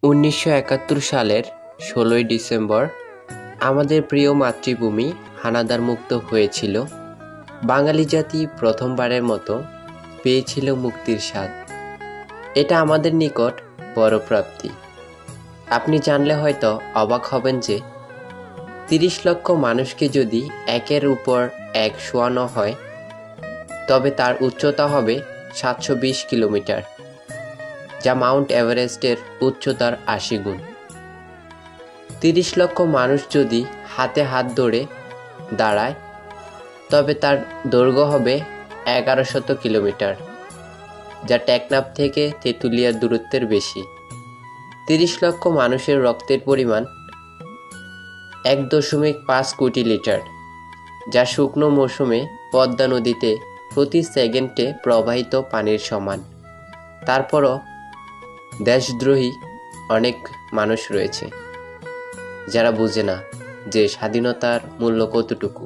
১৯৭১ সালের ১৬ই ডিসেম্বর আমাদের প্রিয় মাতৃভূমি হানাদার মুক্ত হয়েছিল। বাঙালি জাতি প্রথমবারের মতো পেয়েছিল মুক্তির স্বাদ। এটা আমাদের নিকট বড় প্রাপ্তি। আপনি জানলে হয়তো অবাক হবেন যে ৩০ লক্ষ মানুষকে যদি একের উপর এক শোয়ানো হয় তবে তার উচ্চতা হবে ৭২০ কিলোমিটার, যা মাউন্ট এভারেস্টের উচ্চতার ৮০ গুণ। ৩০ লক্ষ মানুষ যদি হাতে হাত ধরে দাঁড়ায় তবে তার দৈর্ঘ্য হবে ১১০০ কিলোমিটার, যা টেকনাফ থেকে তেঁতুলিয়ার দূরত্বের বেশি। ৩০ লক্ষ মানুষের রক্তের পরিমাণ ১.৫ কোটি লিটার, যা শুকনো মৌসুমে পদ্মা নদীতে প্রতি সেকেন্ডে প্রবাহিত পানির সমান। তারপরও দেশদ্রোহী অনেক মানুষ রয়েছে যারা বুঝে না যে স্বাধীনতার মূল্য কতটুকু।